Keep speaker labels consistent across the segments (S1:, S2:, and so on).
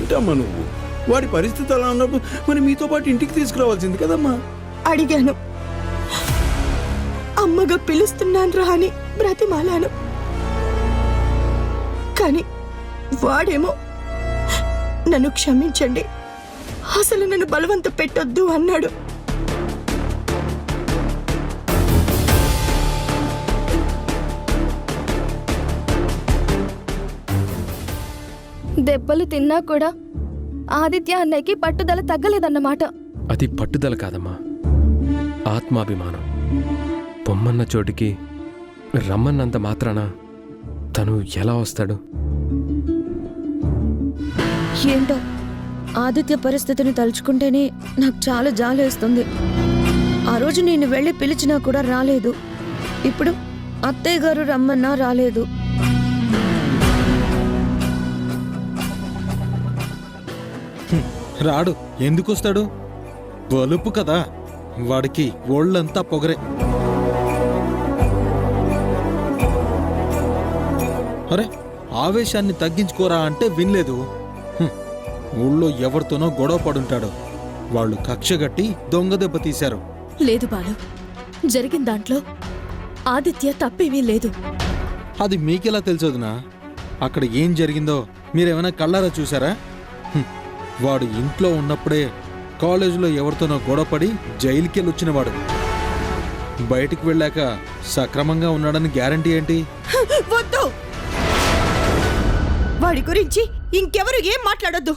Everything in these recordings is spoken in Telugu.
S1: ఏంటమ్మా నువ్వు? వాడి పరిస్థితి అలా ఉన్నప్పుడు మరి మీతో పాటు ఇంటికి తీసుకురావాల్సింది కదమ్మా.
S2: అడిగాను, అమ్మగా పిలుస్తున్నాను రా అని బ్రతిమాలాను. కానీ వాడేమో నన్ను క్షమించండి, అసలు నన్ను బలవంత పెట్టొద్దు అన్నాడు.
S3: దెబ్బలు తిన్నా కూడా ఆదిత్య అన్నయ్యకి పట్టుదల తగ్గలేదన్నమాట.
S4: అది పట్టుదల కాదమ్మా, ఆత్మాభిమానం. పొమ్మన్న చోటికి రమ్మన్నంత మాత్రాన తను ఎలా వస్తాడు?
S5: ఏంటో ఆదిత్య పరిస్థితిని తలుచుకుంటేనే నాకు చాలా జాలేస్తుంది. ఆ రోజు నేను వెళ్ళి పిలిచినా కూడా రాలేదు. ఇప్పుడు అత్తయ్య గారు రమ్మన్నా రాలేదు.
S6: రాడు. ఎందుకొస్తాడు? బలుపు కదా, వాడికి ఒళ్ళంతా పొగరే. అరే, ఆవేశాన్ని తగ్గించుకోరా అంటే వినలేదు. ఊళ్ళో ఎవరితోనో గొడవ పడుంటాడు. వాళ్ళు కక్షగట్టి దొంగ దెబ్బ తీశారు.
S7: లేదు బాలు, జరిగిన దాంట్లో ఆదిత్య తప్పేమీ లేదు.
S6: అది మీకెలా తెలుసోదినా? అక్కడ ఏం జరిగిందో మీరేమైనా కళ్ళారా చూసారా? వాడు ఇంట్లో ఉన్నప్పుడే కాలేజీలో ఎవరితోనో గొడవపడి జైలుకెళ్ళొచ్చినవాడు. బయటికి వెళ్ళాక సక్రమంగా ఉన్నాడని గ్యారంటీ ఏంటి?
S2: వద్దు, వాడి గురించి ఇంకెవరు ఏం మాట్లాడొద్దు.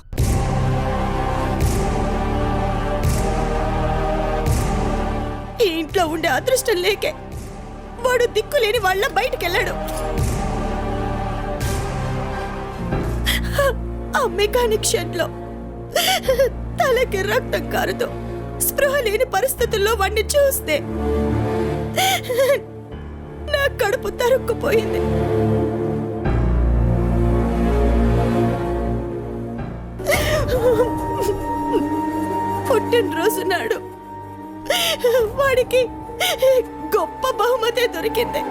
S2: ఈ ఇంట్లో ఉండే అదృష్టం లేకే వాడు దిక్కులేని వాళ్ళ బయటికెళ్ళాడు. ఆ మెకానిక్ షెడ్ లో తలకి రక్తం కారుతూ స్పృహ లేని పరిస్థితుల్లో వాడిని చూస్తే నా కడుపు తరుక్కుపోయింది. పుట్టినరోజు నాడు వాడికి గొప్ప బహుమతి దొరికింది.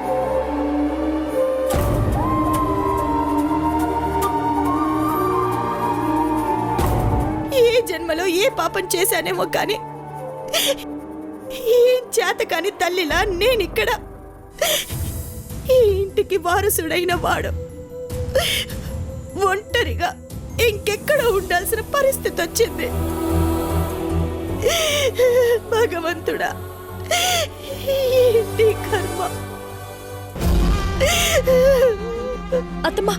S2: ఏ జన్మలో ఏ పాపం చేశానేమో కాని ఏం చేతకాని తల్లిలా నేనిక్కడ ఈ ఇంటికి వారసుడైన వాడు ఒంటరిగా ఇంకెక్కడ ఉండాల్సిన పరిస్థితి వచ్చింది. భగవంతుడా, ఏంటి కర్మ?
S7: అత్తమ్మా,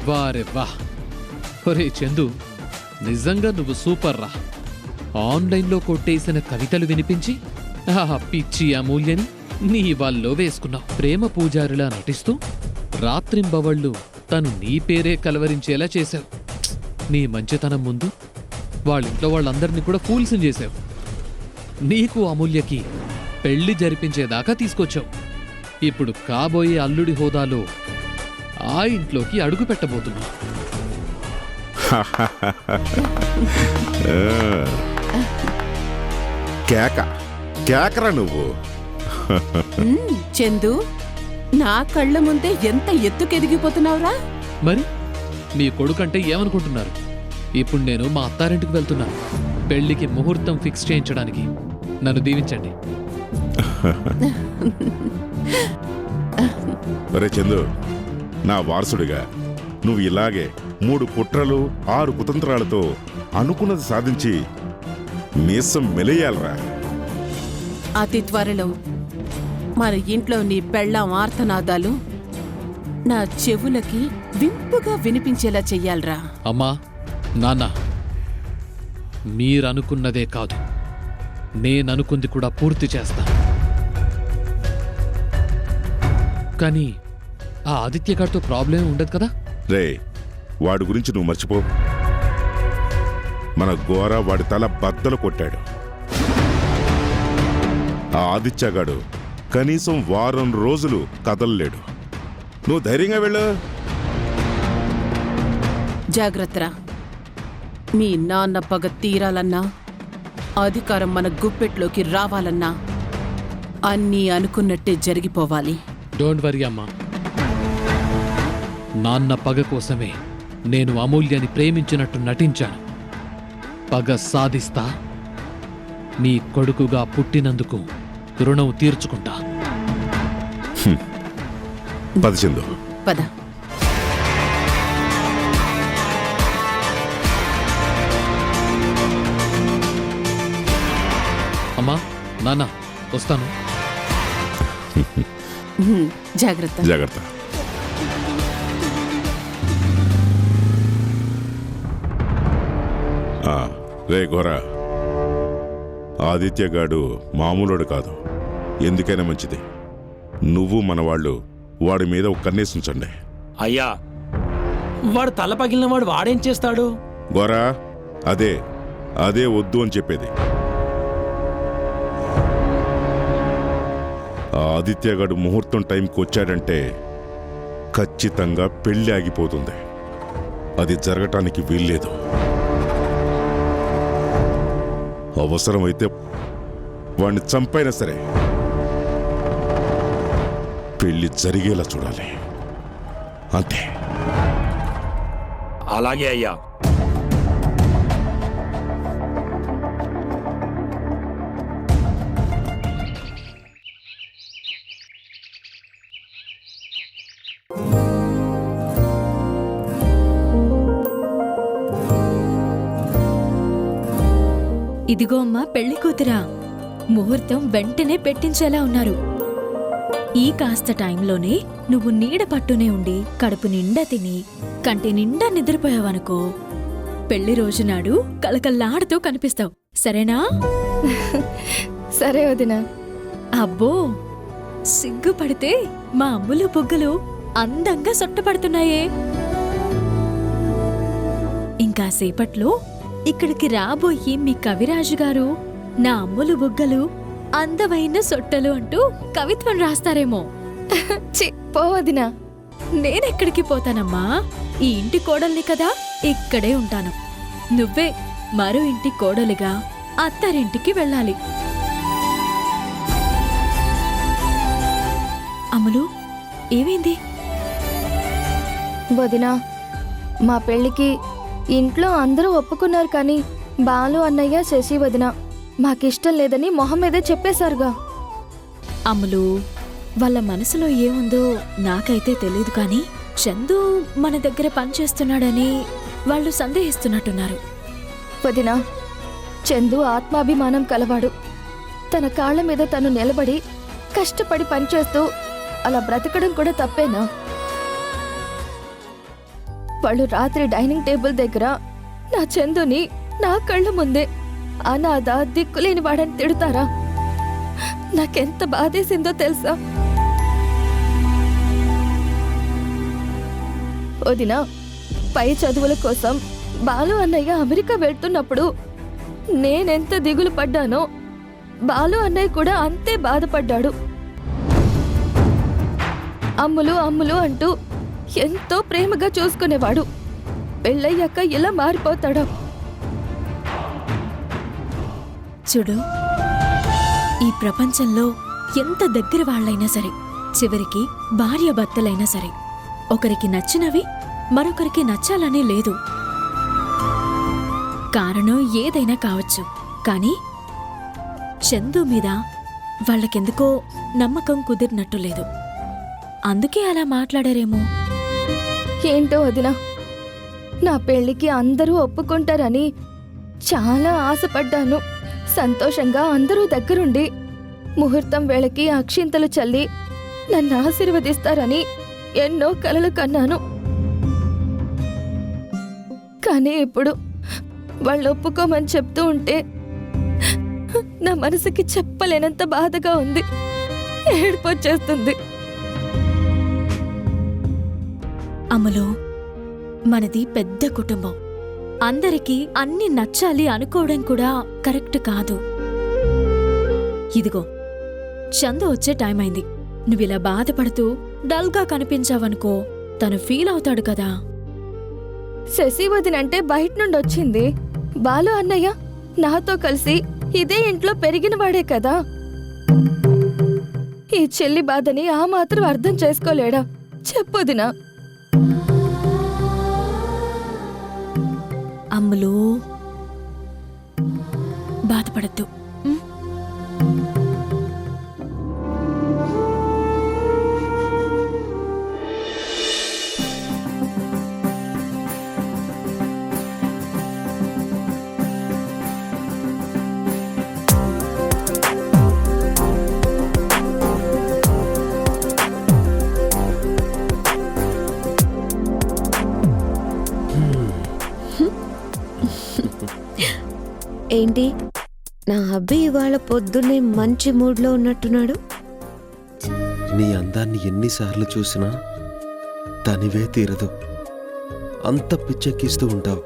S8: వారే వా! ఒరే చందు, నిజంగా నువ్వు సూపర్ రా. ఆన్లైన్లో కొట్టేసిన కవితలు వినిపించి ఆ పిచ్చి అమూల్యని నీ వాళ్ళలో వేసుకున్నావు. ప్రేమ పూజారిలా నటిస్తూ రాత్రింబవళ్ళు తను నీ పేరే కలవరించేలా చేశావు. నీ మంచితనం ముందు వాళ్ళింట్లో వాళ్ళందరినీ కూడా ఫూల్స్ని చేశావు. నీకు అమూల్యకి పెళ్లి జరిపించేదాకా తీసుకొచ్చావు. ఇప్పుడు కాబోయే అల్లుడి హోదాలో ఆ ఇంట్లోకి అడుగు పెట్టబోతున్నావు.
S9: కేకరా నువ్వు.
S7: చందు, నా కళ్ళ ముందే ఎంత ఎత్తుకెదిగిపోతున్నావురా?
S8: మరి మీ కొడుకంటే ఏమనుకుంటున్నారు? ఇప్పుడు నేను మా అత్తారింటికి వెళ్తున్నాను. పెళ్లికి ముహూర్తం ఫిక్స్ చేయించడానికి నన్ను దీవించండి.
S9: ఒరే చందు, నా వారసుడిగా నువ్వు ఇలాగే 3 కుట్రలు 6 కుతంత్రాలతో అనుకున్నది సాధించి మీసం మెలేయాలరా.
S7: అతి త్వరలో మన ఇంట్లో నీ పెళ్ళాం ఆర్తనాదాలు నా చెవులకి వింపుగా వినిపించేలా చెయ్యాలరా.
S8: అమ్మా, నాన్న, మీరనుకున్నదే కాదు, నేననుకుంది కూడా పూర్తి చేస్తా. కానీ ఆ ఆదిత్య గారితో ప్రాబ్లం ఉండదు కదా?
S9: రే, వాడి గురించి నువ్వు మర్చిపో. మన ఘోర వాడి తల బద్దలు కొట్టాడు. ఆ ఆదిత్యగాడు కనీసం వారం రోజులు కదలలేడు. నువ్వు ధైర్యంగా వెళ్ళు.
S2: జాగ్రత్తరా. మీ నాన్న పగ తీరాలన్నా, అధికారం మన గుప్పెట్లోకి రావాలన్నా అన్నీ అనుకున్నట్టే జరిగిపోవాలి.
S8: డోంట్ వరీ అమ్మా. నాన్న పగ కోసమే నేను అమూల్యని ప్రేమించినట్టు నటించాను. పగ సాధిస్తా. నీ కొడుకుగా పుట్టినందుకు రుణం తీర్చుకుంటా.
S9: పద చందు.
S2: పద.
S8: అమ్మా, నాన్న, వస్తాను.
S2: జాగ్రత్త.
S9: జాగ్రత్త. రే ఘోర, ఆదిత్యగాడు మామూలుడు కాదు. ఎందుకైనా మంచిది నువ్వు మనవాళ్ళు వాడి మీద ఒక కన్నేసి ఉంచండి.
S1: అయ్యా, వాడు తల పగిలిన వాడు వాడేం చేస్తాడు?
S9: ఘోర, అదే అదే వద్దు అని చెప్పేది. ఆ ఆదిత్యగాడు ముహూర్తం టైంకి వచ్చాడంటే ఖచ్చితంగా పెళ్లి ఆగిపోతుంది. అది జరగటానికి వీల్లేదు. అవసరమైతే వాణ్ణి చంపైనా సరే పెళ్లి జరిగేలా చూడాలి. అంతే.
S1: అలాగే అయ్యా.
S7: ఇదిగో అమ్మా పెళ్లి కూతురా. ముహూర్తం వెంటనే పెట్టించేలా ఉన్నారు. ఈ కాస్త టైంలోనే నువ్వు నీడ పట్టునే ఉండి కడుపు నిండా తిని కంటి నిండా నిద్రపోయావనుకో, పెళ్లి రోజునాడు కలకల్లాడుతూ కనిపిస్తావు. సరేనా?
S3: సరే వదినా.
S7: అబ్బో, సిగ్గుపడితే మా అమ్ములు బుగ్గలు అందంగా సొట్టపడుతున్నాయే. ఇంకా సేపట్లో ఇక్కడికి రాబోయి మీ కవిరాజు గారు నా అమ్ములు బుగ్గలు అందమైన సొట్టలు అంటూ కవిత్వం రాస్తారేమో.
S3: చి పో వదినా.
S7: నేనెక్కడికి పోతానమ్మా? ఈ ఇంటి కోడల్ని కదా, ఇక్కడే ఉంటాను. నువ్వే మరో ఇంటి కోడలిగా అత్తారింటికి వెళ్ళాలి. అమ్ములు, ఏమైంది?
S3: వదినా, మా పెళ్ళికి ఇంట్లో అందరూ ఒప్పుకున్నారు, కానీ బాలు అన్నయ్య, శశి వదిన మాకిష్టం లేదని మొహం మీదే చెప్పేశారుగా.
S7: అమ్ములు, వాళ్ళ మనసులో ఏముందో నాకైతే తెలీదు, కానీ చందు మన దగ్గర పనిచేస్తున్నాడని వాళ్ళు సందేహిస్తున్నట్టున్నారు.
S3: వదినా, చందు ఆత్మాభిమానం కలవాడు. తన కాళ్ళ మీద తను నిలబడి కష్టపడి పనిచేస్తూ అలా బ్రతకడం కూడా తప్పేనా? వాళ్ళు రాత్రి డైనింగ్ టేబుల్ దగ్గర నా చందుని నా కళ్ళ ముందే అనాథ, దిక్కులేని వాడని తిడతారా? నాకెంత బాధేసిందో తెలుసా? వదినా, పై చదువుల కోసం బాలు అన్నయ్య అమెరికా వెళ్తున్నప్పుడు నేనెంత దిగులు పడ్డానో బాలు అన్నయ్య కూడా అంతే బాధపడ్డాడు. అమ్ములు అమ్ములు అంటూ ఎంతో ప్రేమగా చూసుకునేవాడు. పెళ్ళయ్యాక ఎలా మారిపోతాడో.
S7: చూడు, ఈ ప్రపంచంలో ఎంత దగ్గర వాళ్ళైనా సరే, చివరికి భార్యాభర్తలైనా సరే, ఒకరికి నచ్చినవి మరొకరికి నచ్చాలనే లేదు. కారణం ఏదైనా కావచ్చు, కానీ చందు మీద వాళ్ళకెందుకో నమ్మకం కుదిరినట్టు లేదు. అందుకే అలా మాట్లాడారేమో.
S3: ఏంటో వదినా, నా పెళ్లికి అందరూ ఒప్పుకుంటారని చాలా ఆశపడ్డాను. సంతోషంగా అందరూ దగ్గరుండి ముహూర్తం వేళకి అక్షింతలు చల్లి నన్ను ఆశీర్వదిస్తారని ఎన్నో కలలు కన్నాను. కానీ ఇప్పుడు వాళ్ళు ఒప్పుకోమని చెప్తూ ఉంటే నా మనసుకి చెప్పలేనంత బాధగా ఉంది. ఏడుపొచ్చేస్తుంది.
S7: అమ్ములు, మనది పెద్ద కుటుంబం. అందరికీ అన్ని నచ్చాలి అనుకోవడం కూడా కరెక్ట్ కాదు. ఇదిగో చందు వచ్చే టైం అయింది. నువ్విలా బాధపడుతూ డల్గా కనిపించావనుకో తను ఫీల్ అవుతాడు కదా.
S3: శశి వదినంటే బయట నుండి వచ్చింది. బాలు అన్నయ్య నాతో కలిసి ఇదే ఇంట్లో పెరిగినవాడే కదా. ఈ చెల్లి బాధని ఆ మాత్రం అర్థం చేసుకోలేడా? చెప్పొదినా.
S7: అమ్ములు బాధపడద్దు.
S5: ఏంటి నా హబ్బీ ఇవాళ పొద్దున్నే మంచి మూడ్లో ఉన్నట్టున్నాడు.
S10: నీ అందాన్ని ఎన్నిసార్లు చూసినా తనివే తీరదు. అంత పిచ్చెక్కిస్తూ ఉంటావు.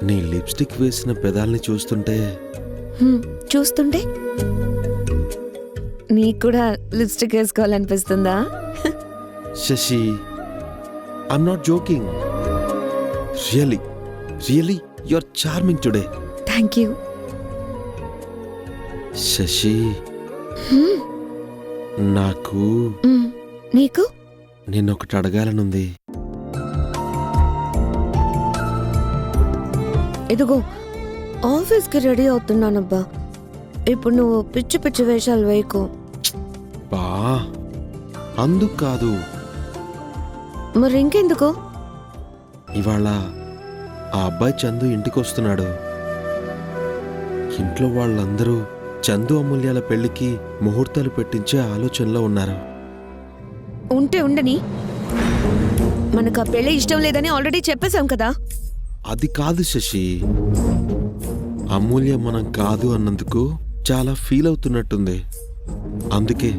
S10: నీ లిప్స్టిక్ వేసిన పెదాల్ని చూస్తుంటే
S5: చూస్తుంటే నీకు కూడా లిప్స్టిక్ వేసుకోవాలనిపిస్తుందా?
S10: Shashi, I'm not joking. Really really you are charming today.
S5: Thank you.
S10: Shashi, నాకు
S5: నీకు
S10: నిన్నొకటి అడగాలనుంది.
S5: ఇదిగో ఆఫీస్కి రెడీ అవుతున్నానబ్బా. ఇప్పుడు నువ్వు పిచ్చి పిచ్చి వేషాలు వేయకు.
S10: బా, అందుకు కాదు.
S5: మరి ఇంకెందుకు?
S10: ఇవాళ ఆ అబ్బాయి చందు ఇంటికి వస్తున్నాడు. ఇంట్లో వాళ్ళందరూ చందు అమూల్యాల పెళ్లికి ముహూర్తాలు పెట్టించే ఆలోచనలో ఉన్నారు.
S5: ఉంటే ఉండని. మనకు ఆ పెళ్లి ఇష్టం లేదని ఆల్రెడీ చెప్పేశాం కదా.
S10: అది కాదు శశి, అమూల్య మనం కాదు అన్నందుకు చాలా ఫీల్ అవుతున్నట్టుంది. అందుకే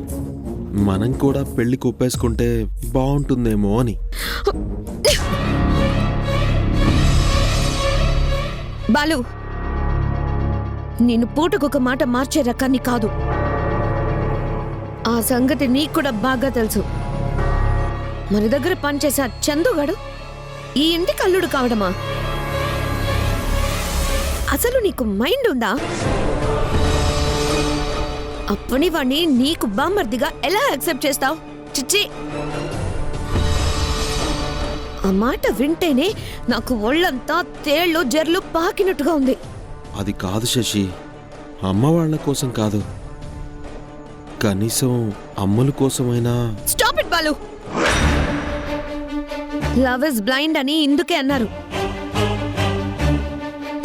S10: మనం కూడా పెళ్లి ఒప్పేసుకుంటే బాగుంటుందేమో అని.
S5: బాలు, నేను పూటకొక మాట మార్చే రకాన్ని కాదు. ఆ సంగతి నీకు కూడా బాగా తెలుసు. మన దగ్గర పనిచేసే ఆ చందుగాడు ఈ ఇంటికి అల్లుడు కావడమా? అసలు నీకు మైండ్ ఉందా? అప్పని వాణ్ణి నీకు బామర్దిగా ఎలా యాక్సెప్ట్ చేస్తావు? చిచ్చి, ఆ మాట వింటేనే నాకు ఒళ్ళంతా తేళ్ళు జర్లు పాకినట్టుగా ఉంది.
S10: అది కాదు శశి, అమ్మ వాళ్ళ కోసం కాదు, కనీసం అమ్మల కోసమైనా.
S5: Stop it Balu. Love is blind అని ఇందుకే అన్నారు.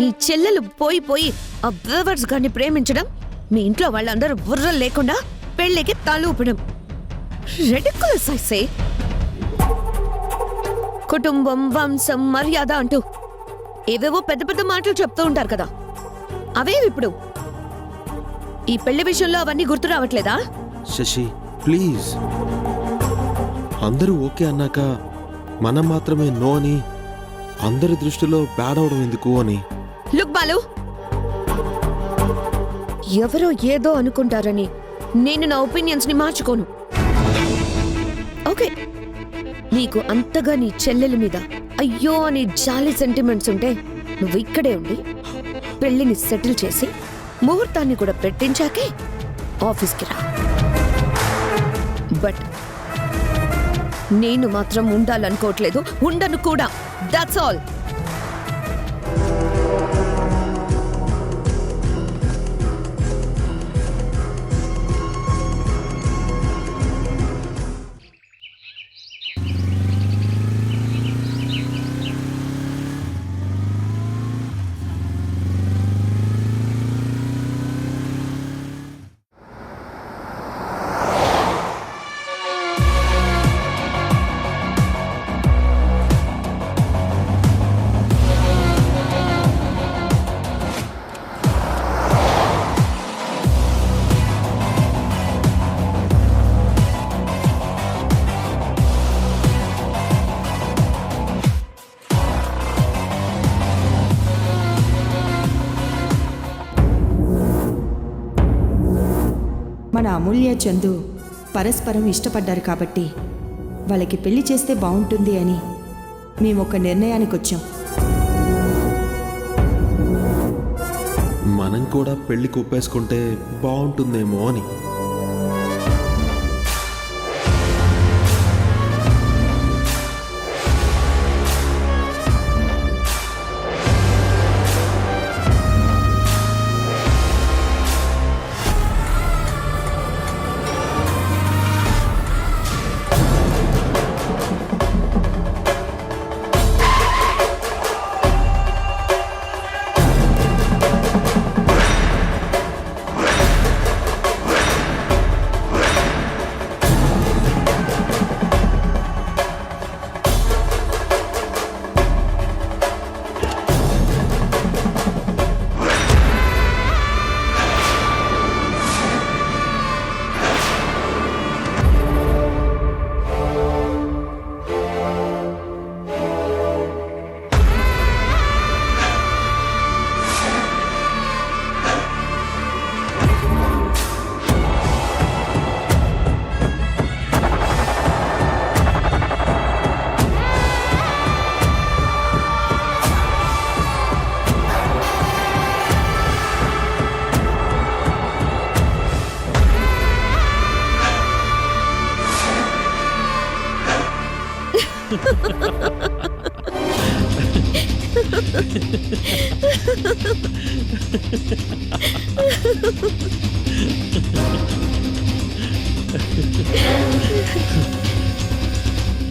S5: నీ చెల్లెలు పోయి పోయి ఆ బ్రదర్స్ గారిని ప్రేమించడం, మీ ఇంట్లో వాళ్ళందరూ బుర్రలు లేకుండా పెళ్లికి తలూపడం రెడిక్యులస్ ఐ సే. కుటుంబం, వంశం, మర్యాద అంటూ ఏవేవో పెద్ద పెద్ద మాటలు చెప్తూ ఉంటారు కదా, అవేవి ఇప్పుడు ఈ పెళ్లి విషయంలో అవన్నీ గుర్తు రావట్లేదా?
S10: శశి ప్లీజ్, అందరూ ఓకే అన్నాక మనం మాత్రమే నో అని అందరి దృష్టిలో బ్యాడ్ అవడం ఎందుకు అని.
S5: లుక్ బాలు, ఎవరో ఏదో అనుకుంటారని నేను నా ఒపీనియన్స్ ని మార్చుకోను. ఓకే, నీకు అంతగా నీ చెల్లెల మీద అయ్యో అని జాలి సెంటిమెంట్స్ ఉంటే నువ్వు ఇక్కడే ఉండి పెళ్లిని సెటిల్ చేసి ముహూర్తాన్ని కూడా పెట్టించాకే ఆఫీస్కి రా. బట్ నేను మాత్రం ఉండాలనుకోవట్లేదు, ఉండను కూడా. That's all.
S2: మన అమూల్య చందు పరస్పరం ఇష్టపడ్డారు కాబట్టి వాళ్ళకి పెళ్లి చేస్తే బాగుంటుంది అని మేము ఒక నిర్ణయానికి వచ్చాం.
S10: మనం కూడా పెళ్లి ఒప్పేసుకుంటే బాగుంటుందేమో అని.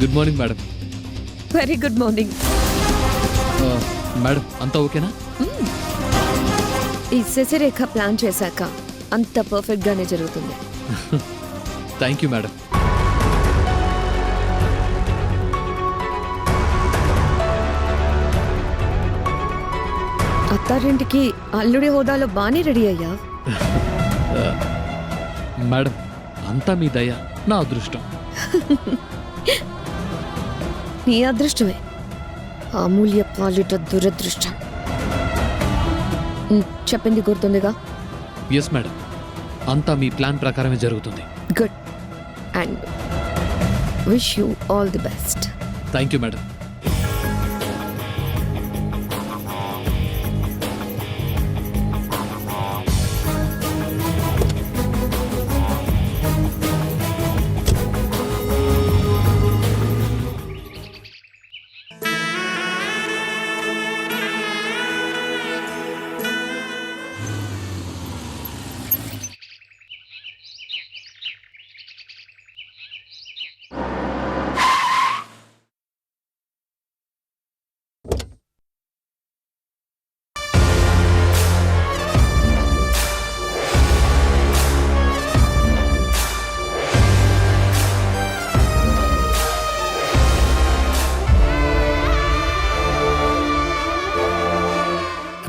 S8: Good morning madam.
S5: Very good morning.
S8: Madam అంతా ఓకేనా?
S5: ఈ శశిరేఖ ప్లాన్ చేశాక అంత పర్ఫెక్ట్ గానే జరుగుతుంది.
S8: Thank you madam.
S5: అత్తారింటికి అల్లుడి హోదాలో బానే రెడీ అయ్యా.
S8: మేడం అంతా మీ దయ, నా అదృష్టం.
S5: నీ అదృష్టమే, అమూల్య పాలిట దురదృష్టం. చెప్పింది గుర్తుందిగా?
S8: ఎస్ మేడం, అంతా మీ ప్లాన్ ప్రకారమే జరుగుతుంది.
S5: Good, and wish you all the best.
S8: Thank you madam.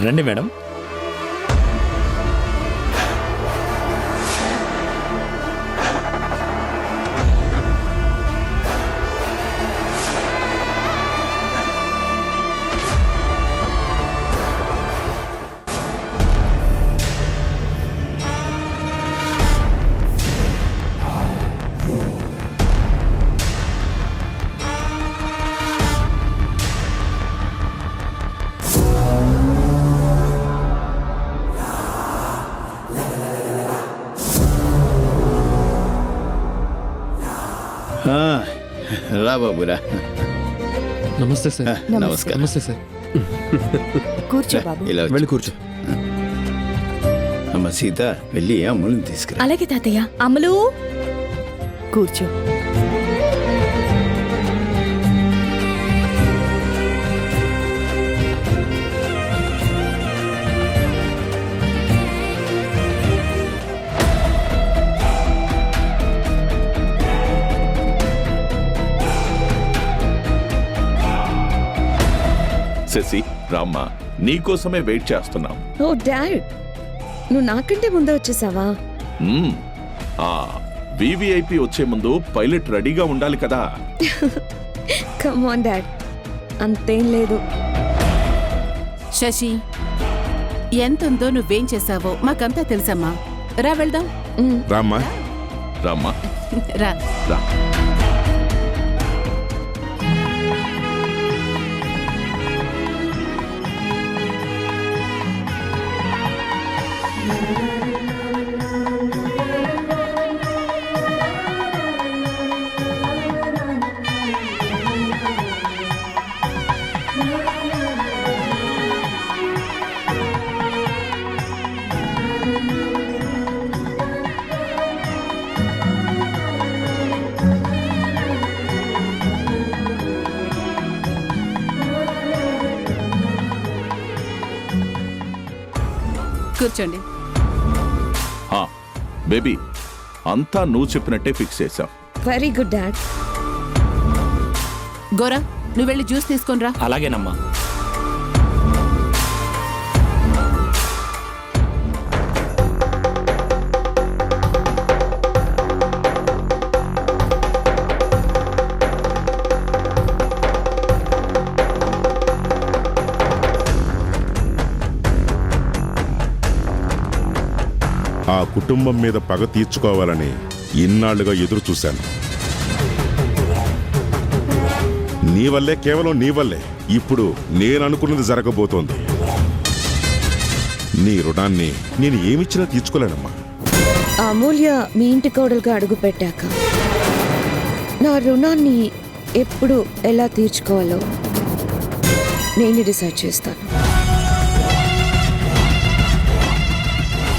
S11: రండి మేడం.
S1: రా బాబురా.
S8: నమస్తే సార్.
S1: నమస్కారం.
S8: నమస్తే సార్.
S2: కూర్చో బాబు.
S1: ఇలా వెళ్ళి కూర్చో. అమ్మ సీత, వెళ్ళి అమ్ముల్ని తీసుకురా.
S7: అలాగే తాతయ్య. అమలు
S2: కూర్చో.
S12: శశి, రామ్మా, నీకోసమే వెయిట్ చేస్తున్నాం.
S5: ఓ డాడ్, నువ్వు నాకంటే ముందే వచ్చేసావా?
S12: ఆ వివిఐపి వచ్చే ముందు పైలట్ రెడీగా ఉండాలి కదా.
S5: కమ్ ఆన్ డాడ్, అంతేం లేదు.
S2: శశి, ఎంతుందో నువ్వేం చేశావో మాకంతా తెలుసమ్మా. రా వెళ్దాం.
S9: రామ్మా.
S12: రామ్మా
S2: రా.
S12: రా.
S2: కూర్చోండి.
S12: బేబీ అంతా నువ్వు చెప్పినట్టే ఫిక్స్ చేశాం.
S5: Very good dad.
S2: గోరా, నువ్వు వెళ్ళి జ్యూస్ తీసుకొని రా.
S11: అలాగేనమ్మా.
S9: ఆ కుటుంబం మీద పగ తీర్చుకోవాలని ఇన్నాళ్లుగా ఎదురు చూశాను. నీ వల్లే, కేవలం నీ వల్లే ఇప్పుడు నేననుకున్నది జరగబోతోంది. నీ రుణాన్ని నేను ఏమిచ్చినా తీర్చుకోలేనమ్మా.
S5: అమూల్య మీ ఇంటి కోడలుగా అడుగు పెట్టాక నా రుణాన్ని ఎప్పుడు ఎలా తీర్చుకోవాలో నేను డిసైడ్ చేస్తాను.